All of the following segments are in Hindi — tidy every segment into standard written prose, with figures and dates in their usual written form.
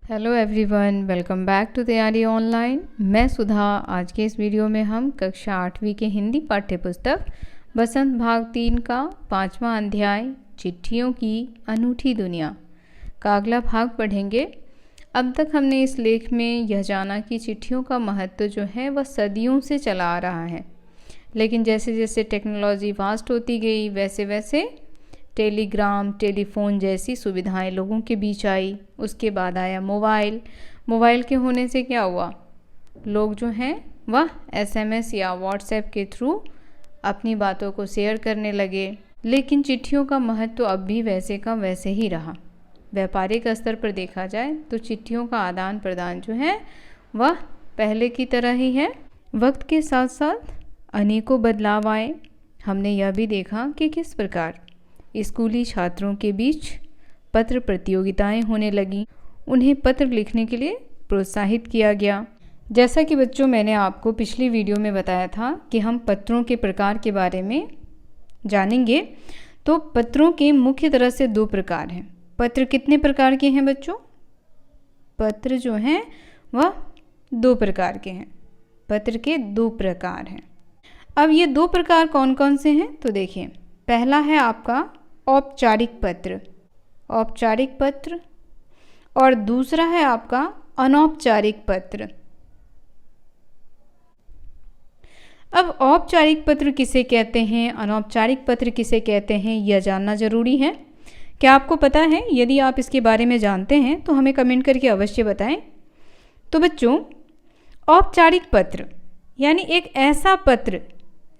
Hello everyone, welcome back to Taiyari online. मैं सुधा। आज के इस वीडियो में हम कक्षा 8वीं के हिंदी पाठ्य पुस्तक बसंत भाग 3 का 5वां अध्याय चिट्ठियों की अनूठी दुनिया का अगला भाग पढ़ेंगे। अब तक हमने इस लेख में यह जाना कि चिट्ठियों का महत्व जो है वह सदियों से चला आ रहा है, लेकिन जैसे जैसे टेक्नोलॉजी वास्ट होती गई वैसे वैसे टेलीग्राम, टेलीफ़ोन जैसी सुविधाएं लोगों के बीच आई। उसके बाद आया मोबाइल के होने से क्या हुआ, लोग जो हैं वह एसएमएस या व्हाट्सएप के थ्रू अपनी बातों को शेयर करने लगे। लेकिन चिट्ठियों का महत्व अब भी वैसे का वैसे ही रहा। व्यापारिक स्तर पर देखा जाए तो चिट्ठियों का आदान प्रदान जो है वह पहले की तरह ही है। वक्त के साथ साथ अनेकों बदलाव आए। हमने यह भी देखा कि किस प्रकार स्कूली छात्रों के बीच पत्र प्रतियोगिताएं होने लगीं। उन्हें पत्र लिखने के लिए प्रोत्साहित किया गया। जैसा कि बच्चों मैंने आपको पिछली वीडियो में बताया था कि हम पत्रों के प्रकार के बारे में जानेंगे। तो पत्रों के मुख्य तरह से 2 प्रकार हैं। पत्र कितने प्रकार के हैं बच्चों? पत्र जो हैं वह 2 प्रकार के हैं। पत्र के 2 प्रकार हैं। अब ये 2 प्रकार कौन कौन से हैं? तो देखिए, पहला है आपका औपचारिक पत्र और दूसरा है आपका अनौपचारिक पत्र। अब औपचारिक पत्र किसे कहते हैं, अनौपचारिक पत्र किसे कहते हैं, यह जानना जरूरी है। क्या आपको पता है? यदि आप इसके बारे में जानते हैं तो हमें कमेंट करके अवश्य बताएं। तो बच्चों, औपचारिक पत्र यानी एक ऐसा पत्र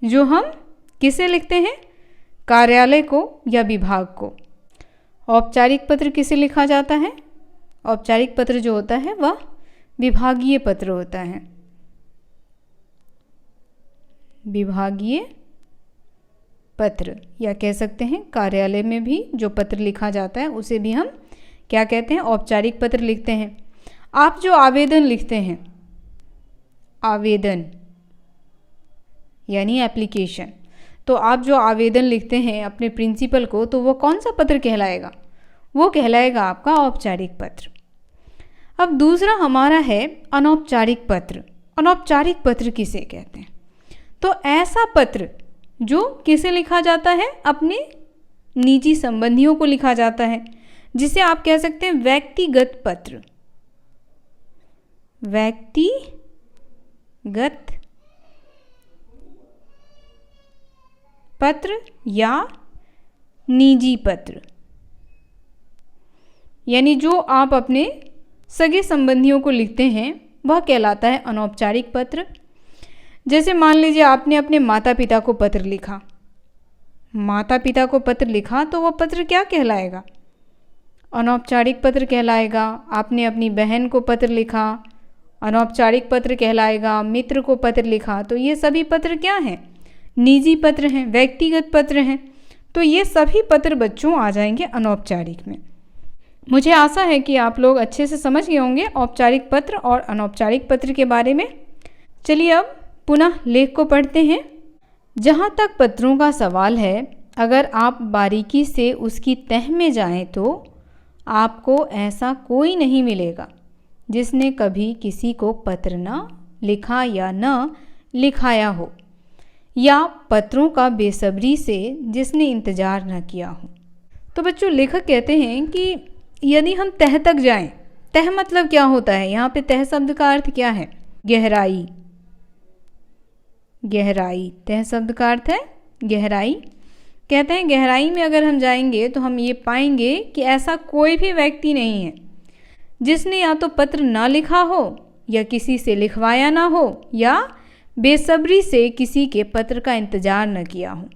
जो हम किसे लिखते हैं, कार्यालय को या विभाग को। औपचारिक पत्र किसे लिखा जाता है? औपचारिक पत्र जो होता है वह विभागीय पत्र होता है। विभागीय पत्र या कह सकते हैं कार्यालय में भी जो पत्र लिखा जाता है उसे भी हम क्या कहते हैं, औपचारिक पत्र लिखते हैं। आप जो आवेदन लिखते हैं, आवेदन यानी एप्लीकेशन, तो आप जो आवेदन लिखते हैं अपने प्रिंसिपल को, तो वो कौन सा पत्र कहलाएगा? वो कहलाएगा आपका औपचारिक पत्र। अब दूसरा हमारा है अनौपचारिक पत्र। अनौपचारिक पत्र किसे कहते हैं? तो ऐसा पत्र जो किसे लिखा जाता है, अपने निजी संबंधियों को लिखा जाता है, जिसे आप कह सकते हैं व्यक्तिगत पत्र। व्यक्तिगत पत्र या निजी पत्र, यानी जो आप अपने सगे संबंधियों को लिखते हैं वह कहलाता है अनौपचारिक पत्र। जैसे मान लीजिए आपने अपने माता पिता को पत्र लिखा, तो वह पत्र क्या कहलाएगा? अनौपचारिक पत्र कहलाएगा। आपने अपनी बहन को पत्र लिखा, अनौपचारिक पत्र कहलाएगा। मित्र को पत्र लिखा, तो ये सभी पत्र क्या हैं? निजी पत्र हैं, व्यक्तिगत पत्र हैं। तो ये सभी पत्र बच्चों आ जाएंगे अनौपचारिक में। मुझे आशा है कि आप लोग अच्छे से समझ गए होंगे औपचारिक पत्र और अनौपचारिक पत्र के बारे में। चलिए अब पुनः लेख को पढ़ते हैं। जहाँ तक पत्रों का सवाल है, अगर आप बारीकी से उसकी तह में जाएं तो आपको ऐसा कोई नहीं मिलेगा जिसने कभी किसी को पत्र न लिखा या न लिखाया हो, या पत्रों का बेसब्री से जिसने इंतज़ार न किया हो। तो बच्चों, लेखक कहते हैं कि यदि हम तह तक जाएं, तह मतलब क्या होता है? यहाँ पे तह शब्द का अर्थ क्या है? गहराई। तह शब्द का अर्थ है गहराई। कहते हैं गहराई में अगर हम जाएंगे तो हम ये पाएंगे कि ऐसा कोई भी व्यक्ति नहीं है जिसने या तो पत्र ना लिखा हो, या किसी से लिखवाया ना हो, या बेसब्री से किसी के पत्र का इंतजार न किया हो।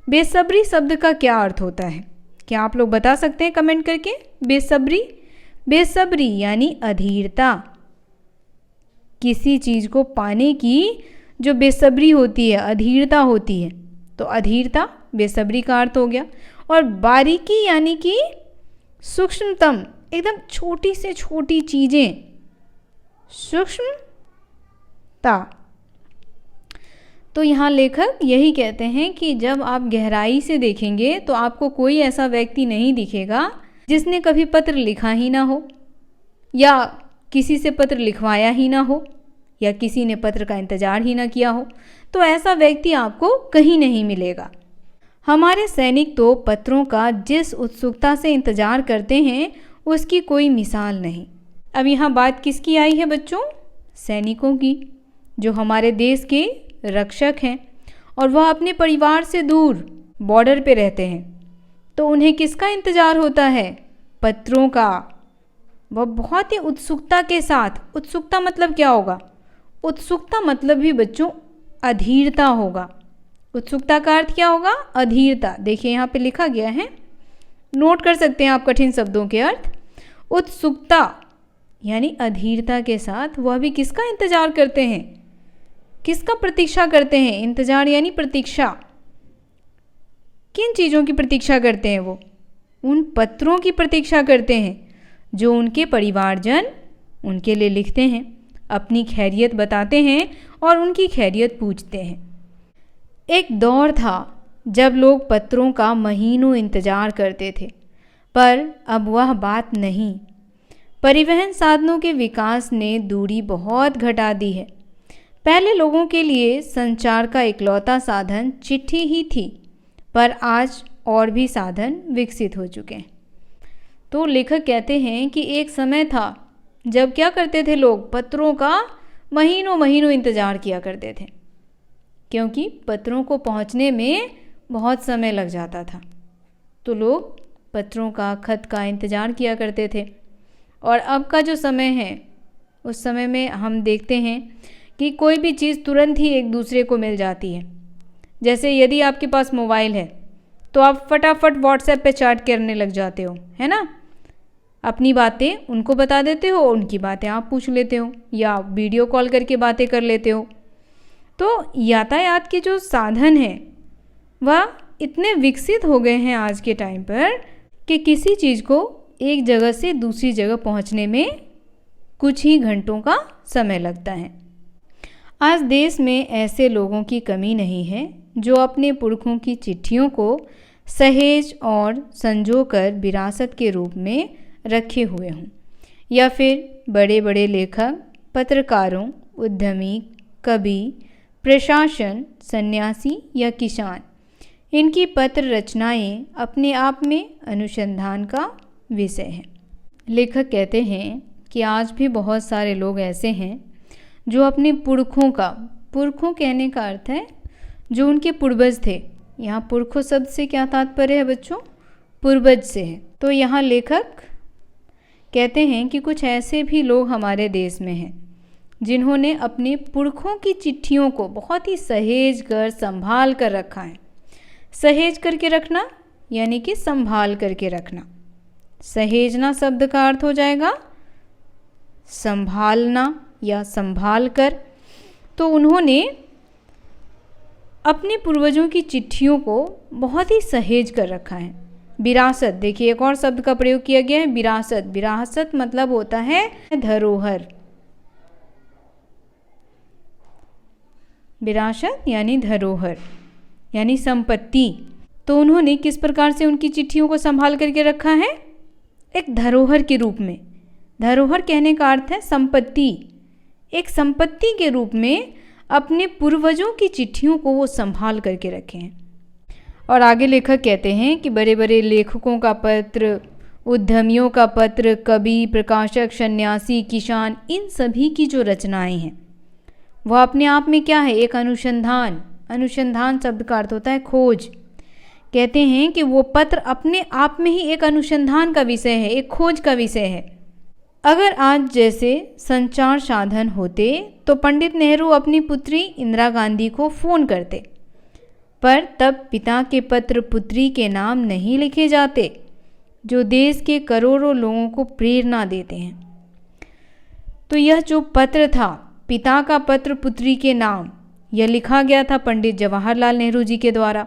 बेसब्री शब्द का क्या अर्थ होता है? क्या आप लोग बता सकते हैं कमेंट करके? बेसब्री यानी अधीरता। किसी चीज़ को पाने की जो बेसब्री होती है, अधीरता होती है, तो अधीरता बेसब्री का अर्थ हो गया। और बारीकी यानी कि सूक्ष्मतम, एकदम छोटी से छोटी चीज़ें, सूक्ष्मता। तो यहाँ लेखक यही कहते हैं कि जब आप गहराई से देखेंगे तो आपको कोई ऐसा व्यक्ति नहीं दिखेगा जिसने कभी पत्र लिखा ही ना हो, या किसी से पत्र लिखवाया ही ना हो, या किसी ने पत्र का इंतजार ही ना किया हो, तो ऐसा व्यक्ति आपको कहीं नहीं मिलेगा। हमारे सैनिक तो पत्रों का जिस उत्सुकता से इंतजार करते हैं उसकी कोई मिसाल नहीं। अब यहाँ बात किसकी आई है बच्चों? सैनिकों की, जो हमारे देश के रक्षक हैं और वह अपने परिवार से दूर बॉर्डर पे रहते हैं। तो उन्हें किसका इंतज़ार होता है? पत्रों का। वह बहुत ही उत्सुकता के साथ, उत्सुकता मतलब क्या होगा? उत्सुकता मतलब भी बच्चों अधीरता होगा। उत्सुकता का अर्थ क्या होगा? अधीरता। देखिए यहाँ पे लिखा गया है, नोट कर सकते हैं आप कठिन शब्दों के अर्थ। उत्सुकता यानी अधीरता के साथ वह भी किसका इंतजार करते हैं? किसका प्रतीक्षा करते हैं? इंतजार यानी प्रतीक्षा। किन चीज़ों की प्रतीक्षा करते हैं वो? उन पत्रों की प्रतीक्षा करते हैं जो उनके परिवारजन उनके लिए लिखते हैं, अपनी खैरियत बताते हैं और उनकी खैरियत पूछते हैं। एक दौर था जब लोग पत्रों का महीनों इंतजार करते थे, पर अब वह बात नहीं। परिवहन साधनों के विकास ने दूरी बहुत घटा दी है। पहले लोगों के लिए संचार का इकलौता साधन चिट्ठी ही थी, पर आज और भी साधन विकसित हो चुके हैं। तो लेखक कहते हैं कि एक समय था जब क्या करते थे लोग? पत्रों का महीनों महीनों इंतजार किया करते थे, क्योंकि पत्रों को पहुंचने में बहुत समय लग जाता था। तो लोग पत्रों का, खत का इंतजार किया करते थे। और अब का जो समय है, उस समय में हम देखते हैं कि कोई भी चीज़ तुरंत ही एक दूसरे को मिल जाती है। जैसे यदि आपके पास मोबाइल है तो आप फटाफट व्हाट्सएप पे चैट करने लग जाते हो, है ना? अपनी बातें उनको बता देते हो, उनकी बातें आप पूछ लेते हो, या वीडियो कॉल करके बातें कर लेते हो। तो यातायात के जो साधन हैं वह इतने विकसित हो गए हैं आज के टाइम पर कि किसी चीज़ को एक जगह से दूसरी जगह पहुंचने में कुछ ही घंटों का समय लगता है। आज देश में ऐसे लोगों की कमी नहीं है जो अपने पुरखों की चिट्ठियों को सहेज और संजोकर विरासत के रूप में रखे हुए हों, या फिर बड़े बड़े लेखक, पत्रकारों, उद्यमी, कवि, प्रशासन, सन्यासी या किसान, इनकी पत्र रचनाएं अपने आप में अनुसंधान का विषय है। लेखक कहते हैं कि आज भी बहुत सारे लोग ऐसे हैं जो अपने पुरखों का, पुरखों कहने का अर्थ है जो उनके पूर्वज थे। यहाँ पुरखों शब्द से क्या तात्पर्य है बच्चों? पूर्वज से है। तो यहाँ लेखक कहते हैं कि कुछ ऐसे भी लोग हमारे देश में हैं जिन्होंने अपने पुरखों की चिट्ठियों को बहुत ही सहेज कर, संभाल कर रखा है। सहेज करके रखना यानी कि संभाल करके रखना। सहेजना शब्द का अर्थ हो जाएगा संभालना या संभाल कर। तो उन्होंने अपने पूर्वजों की चिट्ठियों को बहुत ही सहेज कर रखा है। विरासत, देखिए एक और शब्द का प्रयोग किया गया है, विरासत। विरासत मतलब होता है धरोहर। विरासत यानी धरोहर यानी संपत्ति। तो उन्होंने किस प्रकार से उनकी चिट्ठियों को संभाल करके रखा है? एक धरोहर के रूप में। धरोहर कहने का अर्थ है संपत्ति। एक संपत्ति के रूप में अपने पूर्वजों की चिट्ठियों को वो संभाल करके रखे हैं। और आगे लेखक कहते हैं कि बड़े बड़े लेखकों का पत्र, उद्यमियों का पत्र, कवि, प्रकाशक, सन्यासी, किसान, इन सभी की जो रचनाएं हैं वह अपने आप में क्या है? एक अनुसंधान। अनुसंधान शब्द का अर्थ होता है खोज। कहते हैं कि वो पत्र अपने आप में ही एक अनुसंधान का विषय है, एक खोज का विषय है। अगर आज जैसे संचार साधन होते तो पंडित नेहरू अपनी पुत्री इंदिरा गांधी को फ़ोन करते, पर तब पिता के पत्र पुत्री के नाम नहीं लिखे जाते जो देश के करोड़ों लोगों को प्रेरणा देते हैं। तो यह जो पत्र था, पिता का पत्र पुत्री के नाम, यह लिखा गया था पंडित जवाहरलाल नेहरू जी के द्वारा।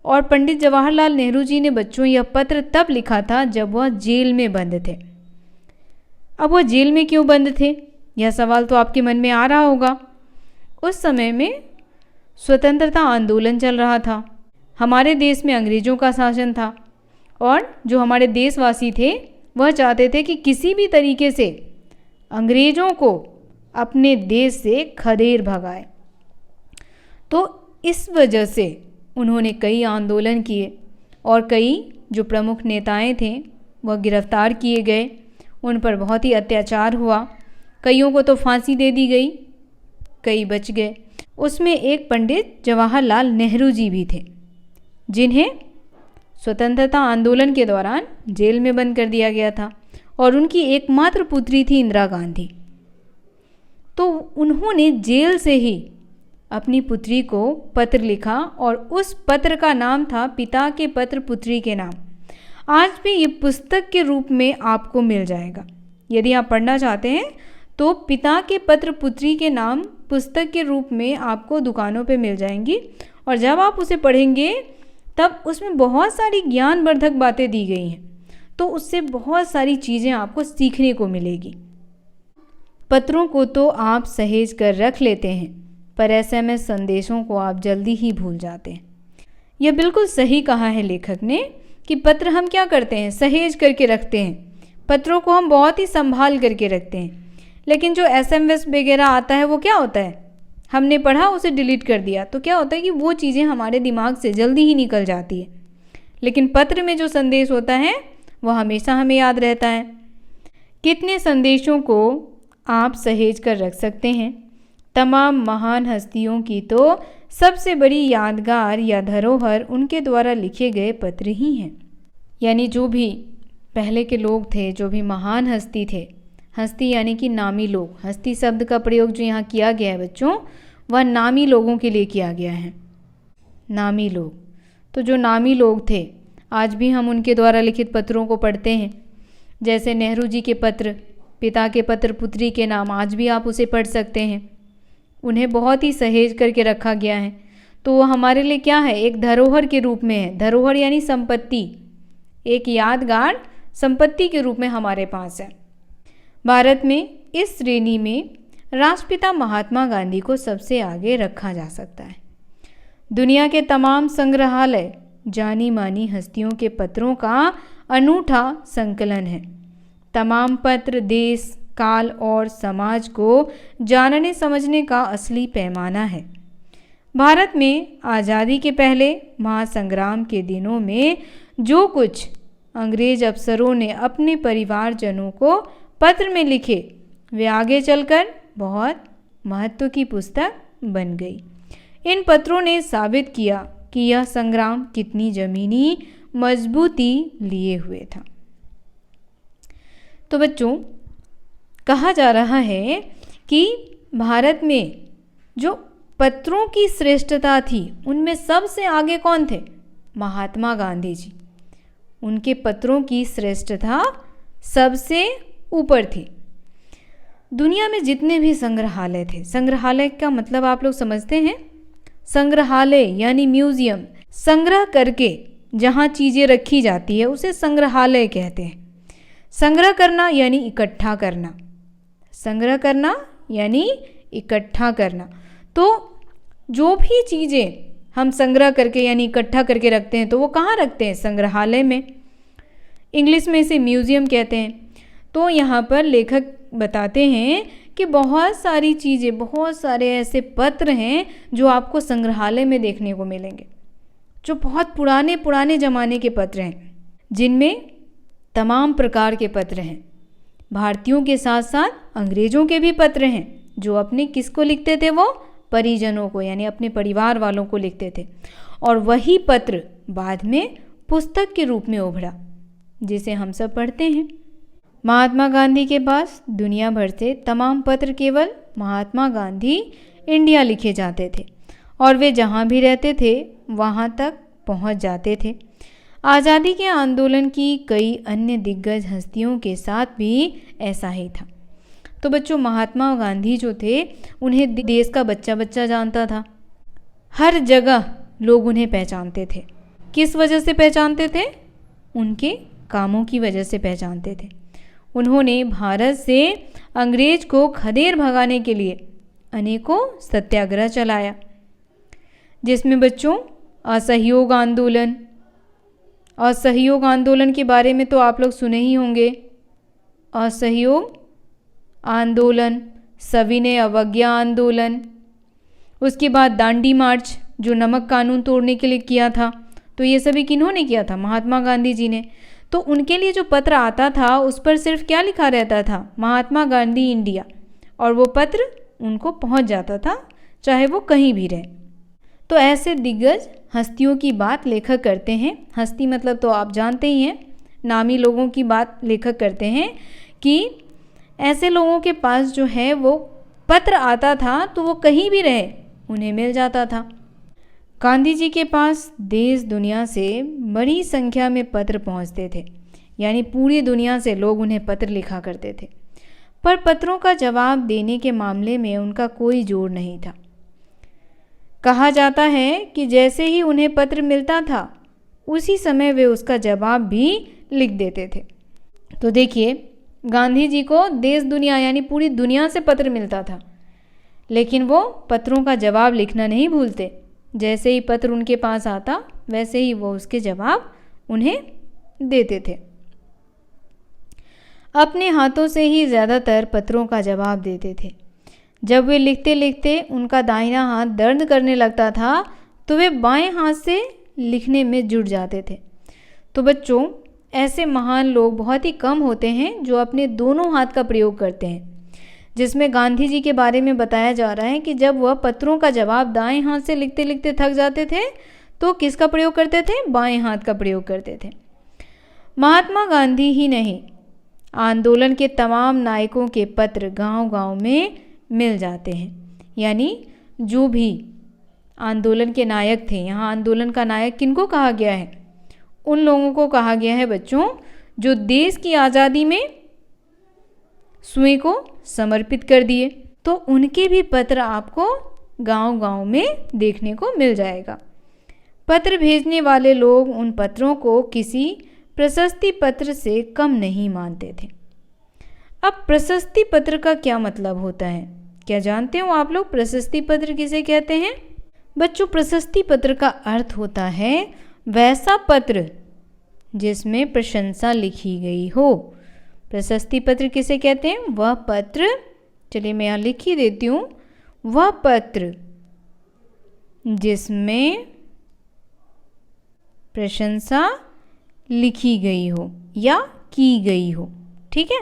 और पंडित जवाहरलाल नेहरू जी ने बच्चों यह पत्र तब लिखा था जब वह जेल में बंद थे। अब वह जेल में क्यों बंद थे? यह सवाल तो आपके मन में आ रहा होगा। उस समय में स्वतंत्रता आंदोलन चल रहा था, हमारे देश में अंग्रेज़ों का शासन था और जो हमारे देशवासी थे वह चाहते थे कि किसी भी तरीके से अंग्रेज़ों को अपने देश से खदेड़ भगाए। तो इस वजह से उन्होंने कई आंदोलन किए और कई जो प्रमुख नेताएं थे वह गिरफ्तार किए गए, उन पर बहुत ही अत्याचार हुआ, कईयों को तो फांसी दे दी गई, कई बच गए। उसमें एक पंडित जवाहरलाल नेहरू जी भी थे, जिन्हें स्वतंत्रता आंदोलन के दौरान जेल में बंद कर दिया गया था और उनकी एकमात्र पुत्री थी इंदिरा गांधी। तो उन्होंने जेल से ही अपनी पुत्री को पत्र लिखा और उस पत्र का नाम था पिता के पत्र पुत्री के नाम। आज भी ये पुस्तक के रूप में आपको मिल जाएगा। यदि आप पढ़ना चाहते हैं तो पिता के पत्र पुत्री के नाम पुस्तक के रूप में आपको दुकानों पे मिल जाएंगी, और जब आप उसे पढ़ेंगे तब उसमें बहुत सारी ज्ञानवर्धक बातें दी गई हैं, तो उससे बहुत सारी चीज़ें आपको सीखने को मिलेगी। पत्रों को तो आप सहेज कर रख लेते हैं, पर SMS संदेशों को आप जल्दी ही भूल जाते हैं। यह बिल्कुल सही कहा है लेखक ने कि पत्र हम क्या करते हैं, सहेज करके रखते हैं। पत्रों को हम बहुत ही संभाल करके रखते हैं, लेकिन जो SMS वगैरह आता है वो क्या होता है, हमने पढ़ा उसे डिलीट कर दिया, तो क्या होता है कि वो चीज़ें हमारे दिमाग से जल्दी ही निकल जाती है। लेकिन पत्र में जो संदेश होता है वह हमेशा हमें याद रहता है। कितने संदेशों को आप सहेज कर रख सकते हैं। तमाम महान हस्तियों की तो सबसे बड़ी यादगार या धरोहर उनके द्वारा लिखे गए पत्र ही हैं। यानी जो भी पहले के लोग थे, जो भी महान हस्ती थे, हस्ती यानी कि नामी लोग, हस्ती शब्द का प्रयोग जो यहाँ किया गया है बच्चों, वह नामी लोगों के लिए किया गया है। नामी लोग, तो जो नामी लोग थे आज भी हम उनके द्वारा लिखित पत्रों को पढ़ते हैं। जैसे नेहरू जी के पत्र, पिता के पत्र पुत्री के नाम, आज भी आप उसे पढ़ सकते हैं। उन्हें बहुत ही सहेज करके रखा गया है, तो वो हमारे लिए क्या है, एक धरोहर के रूप में है। धरोहर यानी संपत्ति, एक यादगार संपत्ति के रूप में हमारे पास है। भारत में इस श्रेणी में राष्ट्रपिता महात्मा गांधी को सबसे आगे रखा जा सकता है। दुनिया के तमाम संग्रहालय जानी मानी हस्तियों के पत्रों का अनूठा संकलन है। तमाम पत्र देश, काल और समाज को जानने समझने का असली पैमाना है। भारत में आज़ादी के पहले महासंग्राम के दिनों में जो कुछ अंग्रेज अफसरों ने अपने परिवारजनों को पत्र में लिखे, वे आगे चलकर बहुत महत्व की पुस्तक बन गई। इन पत्रों ने साबित किया कि यह संग्राम कितनी जमीनी मजबूती लिए हुए था। तो बच्चों, कहा जा रहा है कि भारत में जो पत्रों की श्रेष्ठता थी उनमें सबसे आगे कौन थे, महात्मा गांधी जी। उनके पत्रों की श्रेष्ठता सबसे ऊपर थी। दुनिया में जितने भी संग्रहालय थे, संग्रहालय का मतलब आप लोग समझते हैं, संग्रहालय यानी म्यूजियम, संग्रह करके जहाँ चीज़ें रखी जाती है उसे संग्रहालय कहते हैं। संग्रह करना यानी इकट्ठा करना, संग्रह करना यानी इकट्ठा करना। तो जो भी चीज़ें हम संग्रह करके यानी इकट्ठा करके रखते हैं तो वो कहाँ रखते हैं, संग्रहालय में। इंग्लिश में इसे म्यूजियम कहते हैं। तो यहाँ पर लेखक बताते हैं कि बहुत सारी चीज़ें, बहुत सारे ऐसे पत्र हैं जो आपको संग्रहालय में देखने को मिलेंगे, जो बहुत पुराने पुराने ज़माने के पत्र हैं, जिनमें तमाम प्रकार के पत्र हैं। भारतीयों के साथ साथ अंग्रेज़ों के भी पत्र हैं, जो अपने किसको लिखते थे, वो परिजनों को यानी अपने परिवार वालों को लिखते थे। और वही पत्र बाद में पुस्तक के रूप में उभरा, जिसे हम सब पढ़ते हैं। महात्मा गांधी के पास दुनिया भर से तमाम पत्र केवल महात्मा गांधी इंडिया लिखे जाते थे और वे जहाँ भी रहते थे वहाँ तक पहुँच जाते थे। आज़ादी के आंदोलन की कई अन्य दिग्गज हस्तियों के साथ भी ऐसा ही था। तो बच्चों, महात्मा गांधी जो थे उन्हें देश का बच्चा बच्चा जानता था। हर जगह लोग उन्हें पहचानते थे। किस वजह से पहचानते थे? उनके कामों की वजह से पहचानते थे। उन्होंने भारत से अंग्रेज को खदेड़ भगाने के लिए अनेकों सत्याग्रह चलाया, जिसमें बच्चों असहयोग आंदोलन असहयोग आंदोलन के बारे में तो आप लोग सुने ही होंगे। असहयोग आंदोलन, सविनय अवज्ञा आंदोलन, उसके बाद दांडी मार्च जो नमक कानून तोड़ने के लिए किया था। तो ये सभी किन्होंने किया था? महात्मा गांधी जी ने। तो उनके लिए जो पत्र आता था उस पर सिर्फ क्या लिखा रहता था? महात्मा गांधी इंडिया, और वो पत्र उनको पहुंच जाता था चाहे वो कहीं भी रहे। तो ऐसे दिग्गज हस्तियों की बात लेखक करते हैं। हस्ती मतलब तो आप जानते ही हैं, नामी लोगों की बात लेखक करते हैं कि ऐसे लोगों के पास जो है वो पत्र आता था तो वो कहीं भी रहे उन्हें मिल जाता था। गांधी जी के पास देश दुनिया से बड़ी संख्या में पत्र पहुंचते थे, यानी पूरी दुनिया से लोग उन्हें पत्र लिखा करते थे, पर पत्रों का जवाब देने के मामले में उनका कोई जोर नहीं था। कहा जाता है कि जैसे ही उन्हें पत्र मिलता था उसी समय वे उसका जवाब भी लिख देते थे। तो देखिए, गांधी जी को देश दुनिया यानी पूरी दुनिया से पत्र मिलता था, लेकिन वो पत्रों का जवाब लिखना नहीं भूलते। जैसे ही पत्र उनके पास आता वैसे ही वो उसके जवाब उन्हें देते थे। अपने हाथों से ही ज़्यादातर पत्रों का जवाब देते थे। जब वे लिखते लिखते उनका दाहिना हाथ दर्द करने लगता था तो वे बाएं हाथ से लिखने में जुट जाते थे। तो बच्चों, ऐसे महान लोग बहुत ही कम होते हैं जो अपने दोनों हाथ का प्रयोग करते हैं, जिसमें गांधी जी के बारे में बताया जा रहा है कि जब वह पत्रों का जवाब दाएं हाथ से लिखते लिखते थक जाते थे तो किसका प्रयोग करते थे? बाएं हाथ का प्रयोग करते थे। महात्मा गांधी ही नहीं, आंदोलन के तमाम नायकों के पत्र गांव-गांव में मिल जाते हैं। यानी जो भी आंदोलन के नायक थे, यहाँ आंदोलन का नायक किनको कहा गया है? उन लोगों को कहा गया है बच्चों जो देश की आज़ादी में स्वयं को समर्पित कर दिए। तो उनके भी पत्र आपको गांव-गांव में देखने को मिल जाएगा। पत्र भेजने वाले लोग उन पत्रों को किसी प्रशस्ति पत्र से कम नहीं मानते थे। अब प्रशस्ति पत्र का क्या मतलब होता है? क्या जानते हो आप लोग प्रशस्ति पत्र किसे कहते हैं? बच्चों, प्रशस्ति पत्र का अर्थ होता है वैसा पत्र जिसमें प्रशंसा लिखी गई हो। प्रशस्ति पत्र किसे कहते हैं? वह पत्र, चलिए मैं यहाँ लिख ही देती हूँ, वह पत्र जिसमें प्रशंसा लिखी गई हो या की गई हो। ठीक है,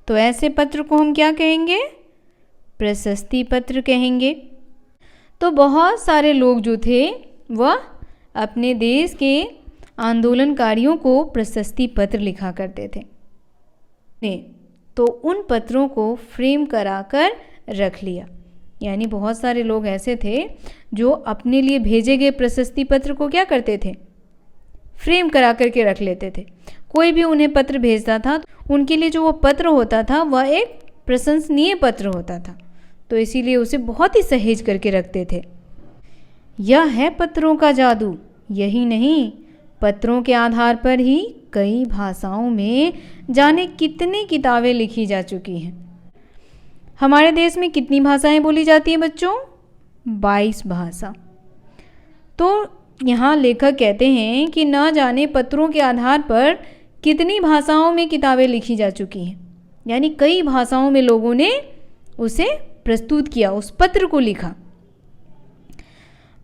तो ऐसे पत्र को हम क्या कहेंगे? प्रशस्ति पत्र कहेंगे। तो बहुत सारे लोग जो थे वह अपने देश के आंदोलनकारियों को प्रशस्ति पत्र लिखा करते थे। तो उन पत्रों को फ्रेम कराकर रख लिया। यानी बहुत सारे लोग ऐसे थे जो अपने लिए भेजे गए प्रशस्ति पत्र को क्या करते थे? फ्रेम करा करके रख लेते थे। कोई भी उन्हें पत्र भेजता था तो उनके लिए जो वो पत्र होता था वह एक प्रशंसनीय पत्र होता था, तो इसीलिए उसे बहुत ही सहेज करके रखते थे। यह है पत्रों का जादू। यही नहीं, पत्रों के आधार पर ही कई भाषाओं में जाने कितनी किताबें लिखी जा चुकी हैं। हमारे देश में कितनी भाषाएं बोली जाती हैं बच्चों? 22 भाषा। तो यहाँ लेखक कहते हैं कि ना जाने पत्रों के आधार पर कितनी भाषाओं में किताबें लिखी जा चुकी हैं। यानी कई भाषाओं में लोगों ने उसे प्रस्तुत किया, उस पत्र को लिखा।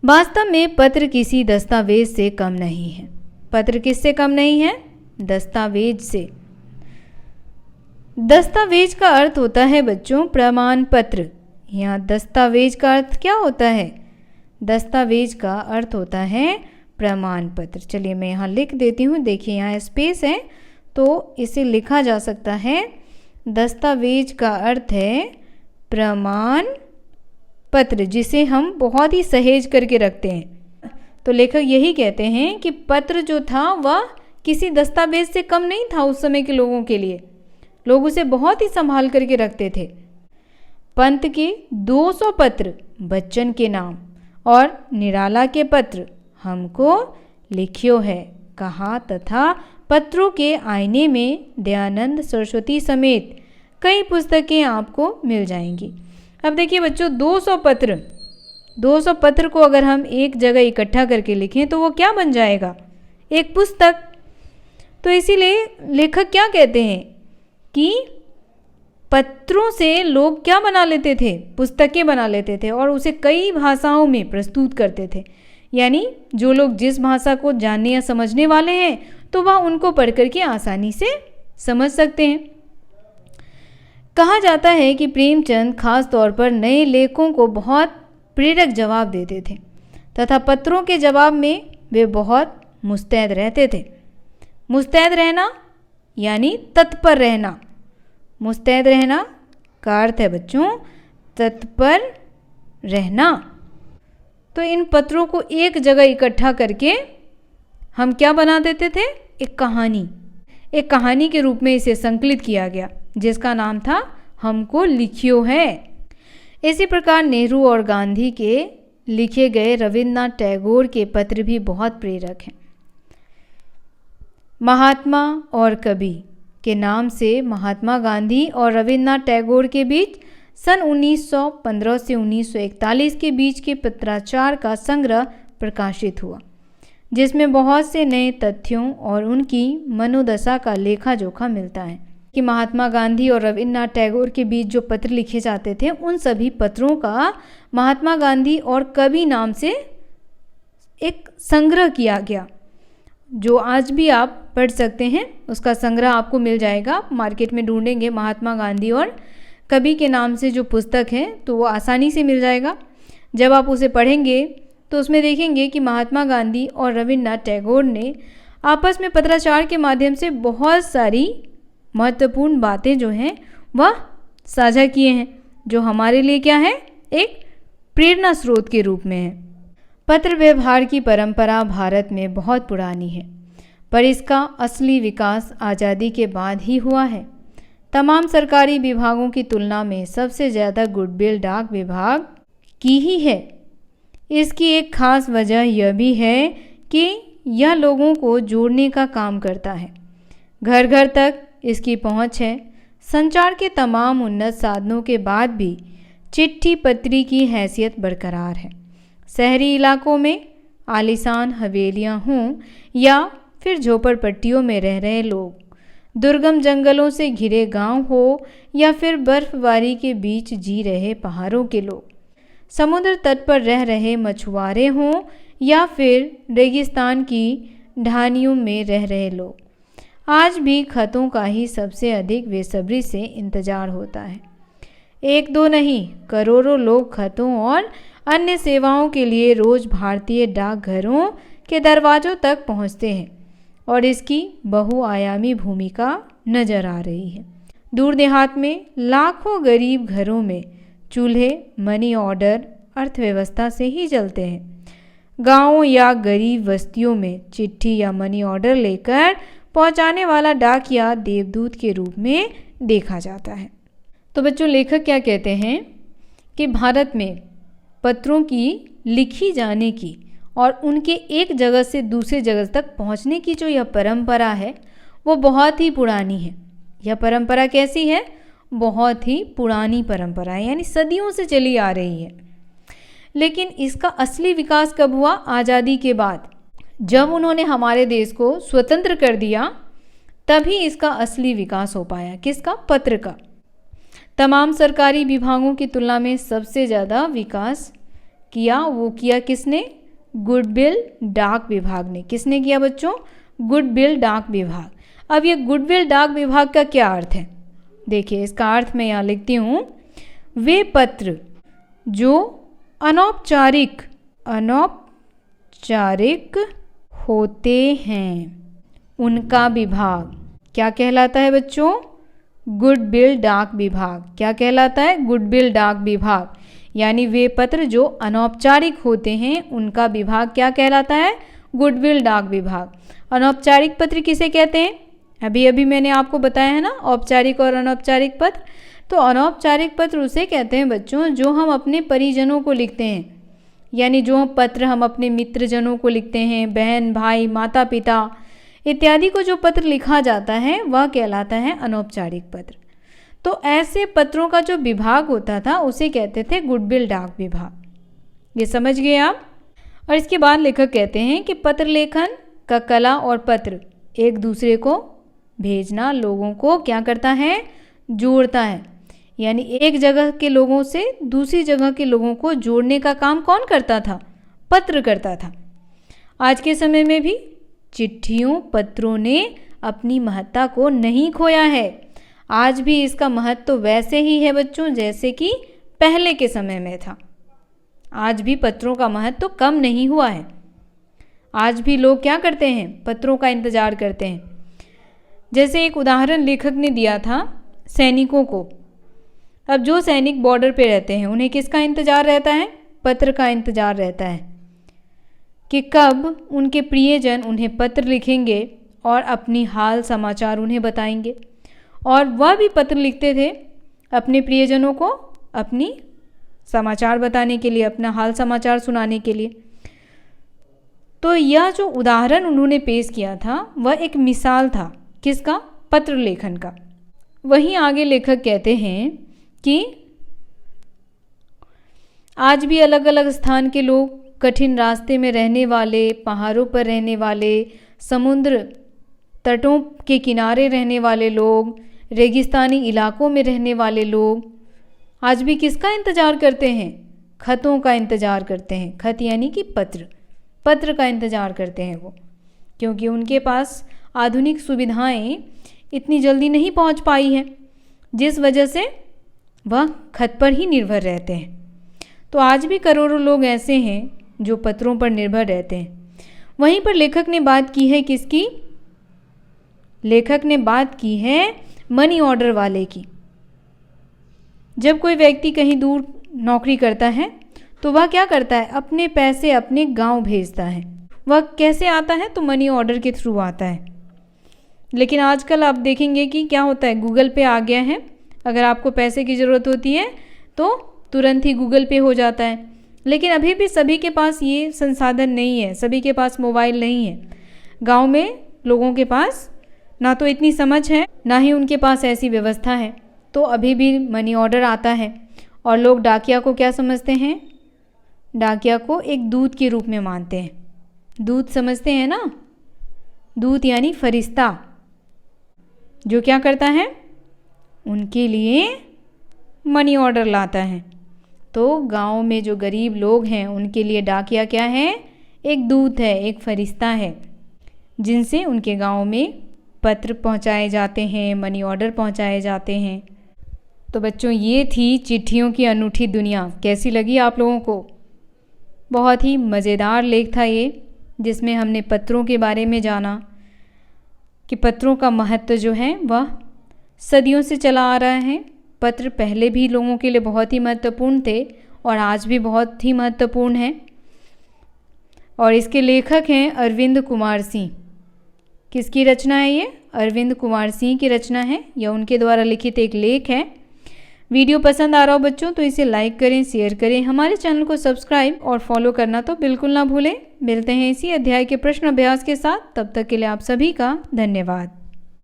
वास्तव में पत्र किसी दस्तावेज से कम नहीं है। पत्र किससे कम नहीं है? दस्तावेज से। दस्तावेज का अर्थ होता है बच्चों प्रमाण पत्र। यहाँ दस्तावेज का अर्थ क्या होता है? दस्तावेज का अर्थ होता है प्रमाण पत्र। चलिए मैं यहाँ लिख देती हूँ। देखिए यहाँ स्पेस है तो इसे लिखा जा सकता है। दस्तावेज का अर्थ है प्रमाण पत्र, जिसे हम बहुत ही सहेज करके रखते हैं। तो लेखक यही कहते हैं कि पत्र जो था वह किसी दस्तावेज से कम नहीं था। उस समय के लोगों के लिए लोग उसे बहुत ही संभाल करके रखते थे। पंत के 200 पत्र बच्चन के नाम और निराला के पत्र हमको लिखियो है कहा, तथा पत्रों के आईने में दयानंद सरस्वती समेत कई पुस्तकें आपको मिल जाएंगी। अब देखिए बच्चों, 200 पत्र को अगर हम एक जगह इकट्ठा करके लिखें तो वो क्या बन जाएगा? एक पुस्तक। तो इसीलिए लेखक क्या कहते हैं कि पत्रों से लोग क्या बना लेते थे, पुस्तकें बना लेते थे और उसे कई भाषाओं में प्रस्तुत करते थे। यानी जो लोग जिस भाषा को जानने या समझने वाले हैं तो वह उनको पढ़ करके आसानी से समझ सकते हैं। कहा जाता है कि प्रेमचंद खास तौर पर नए लेखकों को बहुत प्रेरक जवाब देते थे तथा पत्रों के जवाब में वे बहुत मुस्तैद रहते थे। मुस्तैद रहना यानी तत्पर रहना। मुस्तैद रहना का अर्थ है बच्चों तत्पर रहना। तो इन पत्रों को एक जगह इकट्ठा करके हम क्या बना देते थे, एक कहानी के रूप में इसे संकलित किया गया जिसका नाम था हमको लिखियो है। इसी प्रकार नेहरू और गांधी के लिखे गए रविन्द्रनाथ टैगोर के पत्र भी बहुत प्रेरक हैं। महात्मा और कवि के नाम से महात्मा गांधी और रविन्द्रनाथ टैगोर के बीच सन 1915 से 1941 के बीच के पत्राचार का संग्रह प्रकाशित हुआ, जिसमें बहुत से नए तथ्यों और उनकी मनोदशा का लेखा जोखा मिलता है कि महात्मा गांधी और रविन्द्रनाथ टैगोर के बीच जो पत्र लिखे जाते थे उन सभी पत्रों का महात्मा गांधी और कवि नाम से एक संग्रह किया गया, जो आज भी आप पढ़ सकते हैं। उसका संग्रह आपको मिल जाएगा, मार्केट में ढूंढेंगे महात्मा गांधी और कवि के नाम से जो पुस्तक है तो वो आसानी से मिल जाएगा। जब आप उसे पढ़ेंगे तो उसमें देखेंगे कि महात्मा गांधी और रविन्द्रनाथ टैगोर ने आपस में पत्राचार के माध्यम से बहुत सारी महत्वपूर्ण बातें जो हैं वह साझा किए हैं, जो हमारे लिए क्या है, एक प्रेरणा स्रोत के रूप में है। पत्र व्यवहार की परंपरा भारत में बहुत पुरानी है, पर इसका असली विकास आज़ादी के बाद ही हुआ है। तमाम सरकारी विभागों की तुलना में सबसे ज़्यादा गुडविल डाक विभाग की ही है। इसकी एक खास वजह यह भी है कि यह लोगों को जोड़ने का काम करता है। घर घर तक इसकी पहुंच है। संचार के तमाम उन्नत साधनों के बाद भी चिट्ठी पत्री की हैसियत बरकरार है। शहरी इलाकों में आलीशान हवेलियां हों या फिर झोपड़पट्टियों में रह रहे लोग, दुर्गम जंगलों से घिरे गांव हो या फिर बर्फबारी के बीच जी रहे पहाड़ों के लोग, समुद्र तट पर रह रहे मछुआरे हों या फिर रेगिस्तान की ढानियों में रह रहे लोग, आज भी खतों का ही सबसे अधिक बेसब्री से इंतजार होता है। एक दो नहीं, करोड़ों लोग खतों और अन्य सेवाओं के लिए रोज़ भारतीय डाकघरों के दरवाज़ों तक पहुंचते हैं और इसकी बहुआयामी भूमिका नज़र आ रही है। दूर देहात में लाखों गरीब घरों में चूल्हे मनी ऑर्डर अर्थव्यवस्था से ही चलते हैं। गांवों या गरीब बस्तियों में चिट्ठी या मनी ऑर्डर लेकर पहुंचाने वाला डाकिया देवदूत के रूप में देखा जाता है। तो बच्चों, लेखक क्या कहते हैं कि भारत में पत्रों की लिखी जाने की और उनके एक जगह से दूसरे जगह तक पहुंचने की जो यह परंपरा है वो बहुत ही पुरानी है। यह परंपरा कैसी है? बहुत ही पुरानी परंपरा है, यानी सदियों से चली आ रही है। लेकिन इसका असली विकास कब हुआ? आज़ादी के बाद, जब उन्होंने हमारे देश को स्वतंत्र कर दिया तभी इसका असली विकास हो पाया। किसका? पत्र का। तमाम सरकारी विभागों की तुलना में सबसे ज़्यादा विकास किया, वो किया किसने? गुडविल डाक विभाग ने। किसने किया बच्चों? गुडविल डाक विभाग। अब ये गुडविल डाक विभाग का क्या अर्थ है? देखिए, इसका अर्थ मैं यहाँ लिखती हूँ। वे पत्र जो अनौपचारिक होते हैं उनका विभाग क्या कहलाता है बच्चों? गुडविल डाक विभाग। क्या कहलाता है? गुडविल डाक विभाग। यानी वे पत्र जो अनौपचारिक होते हैं उनका विभाग क्या कहलाता है? गुडविल डाक विभाग। अनौपचारिक पत्र किसे कहते हैं? अभी अभी मैंने आपको बताया है ना, औपचारिक और अनौपचारिक पत्र। तो अनौपचारिक पत्र उसे कहते हैं बच्चों जो हम अपने परिजनों को लिखते हैं, यानी जो पत्र हम अपने मित्रजनों को लिखते हैं, बहन भाई माता पिता इत्यादि को जो पत्र लिखा जाता है वह कहलाता है अनौपचारिक पत्र। तो ऐसे पत्रों का जो विभाग होता था उसे कहते थे गुडविल डाक विभाग। ये समझ गए आप? और इसके बाद लेखक कहते हैं कि पत्र लेखन का कला और पत्र एक दूसरे को भेजना लोगों को क्या करता है, जोड़ता है। यानी एक जगह के लोगों से दूसरी जगह के लोगों को जोड़ने का काम कौन करता था, पत्र करता था। आज के समय में भी चिट्ठियों पत्रों ने अपनी महत्ता को नहीं खोया है। आज भी इसका महत्व तो वैसे ही है बच्चों जैसे कि पहले के समय में था। आज भी पत्रों का महत्व तो कम नहीं हुआ है। आज भी लोग क्या करते हैं, पत्रों का इंतज़ार करते हैं। जैसे एक उदाहरण लेखक ने दिया था सैनिकों को। अब जो सैनिक बॉर्डर पे रहते हैं उन्हें किसका इंतज़ार रहता है, पत्र का इंतज़ार रहता है कि कब उनके प्रियजन उन्हें पत्र लिखेंगे और अपनी हाल समाचार उन्हें बताएंगे। और वह भी पत्र लिखते थे अपने प्रियजनों को अपनी समाचार बताने के लिए, अपना हाल समाचार सुनाने के लिए। तो यह जो उदाहरण उन्होंने पेश किया था वह एक मिसाल था, किसका, पत्र लेखन का। वहीं आगे लेखक कहते हैं कि आज भी अलग अलग स्थान के लोग, कठिन रास्ते में रहने वाले, पहाड़ों पर रहने वाले, समुद्र तटों के किनारे रहने वाले लोग, रेगिस्तानी इलाकों में रहने वाले लोग आज भी किसका इंतज़ार करते हैं, खतों का इंतज़ार करते हैं। खत यानी कि पत्र, पत्र का इंतज़ार करते हैं वो, क्योंकि उनके पास आधुनिक सुविधाएं इतनी जल्दी नहीं पहुंच पाई हैं, जिस वजह से वह खत पर ही निर्भर रहते हैं। तो आज भी करोड़ों लोग ऐसे हैं जो पत्रों पर निर्भर रहते हैं। वहीं पर लेखक ने बात की है किसकी, लेखक ने बात की है मनी ऑर्डर वाले की। जब कोई व्यक्ति कहीं दूर नौकरी करता है तो वह क्या करता है, अपने पैसे अपने गांव भेजता है। वह कैसे आता है, तो मनी ऑर्डर के थ्रू आता है। लेकिन आजकल आप देखेंगे कि क्या होता है, गूगल पे आ गया है। अगर आपको पैसे की ज़रूरत होती है तो तुरंत ही गूगल पे हो जाता है। लेकिन अभी भी सभी के पास ये संसाधन नहीं है, सभी के पास मोबाइल नहीं है। गांव में लोगों के पास ना तो इतनी समझ है, ना ही उनके पास ऐसी व्यवस्था है। तो अभी भी मनी ऑर्डर आता है और लोग डाकिया को क्या समझते हैं, डाकिया को एक दूत के रूप में मानते हैं। दूत समझते हैं ना, दूत यानी फरिश्ता, जो क्या करता है, उनके लिए मनी ऑर्डर लाता है। तो गांव में जो गरीब लोग हैं उनके लिए डाकिया क्या है, एक दूत है, एक फरिश्ता है, जिनसे उनके गांव में पत्र पहुंचाए जाते हैं, मनी ऑर्डर पहुंचाए जाते हैं। तो बच्चों ये थी चिट्ठियों की अनूठी दुनिया। कैसी लगी आप लोगों को? बहुत ही मज़ेदार लेख था ये, जिसमें हमने पत्रों के बारे में जाना कि पत्रों का महत्व जो है वह सदियों से चला आ रहा है। पत्र पहले भी लोगों के लिए बहुत ही महत्वपूर्ण थे और आज भी बहुत ही महत्वपूर्ण है। और इसके लेखक हैं अरविंद कुमार सिंह। किसकी रचना है ये? अरविंद कुमार सिंह की रचना है। यह उनके द्वारा लिखित एक लेख है। वीडियो पसंद आ रहा हो बच्चों तो इसे लाइक करें, शेयर करें, हमारे चैनल को सब्सक्राइब और फॉलो करना तो बिल्कुल ना भूलें। मिलते हैं इसी अध्याय के प्रश्न अभ्यास के साथ, तब तक के लिए आप सभी का धन्यवाद।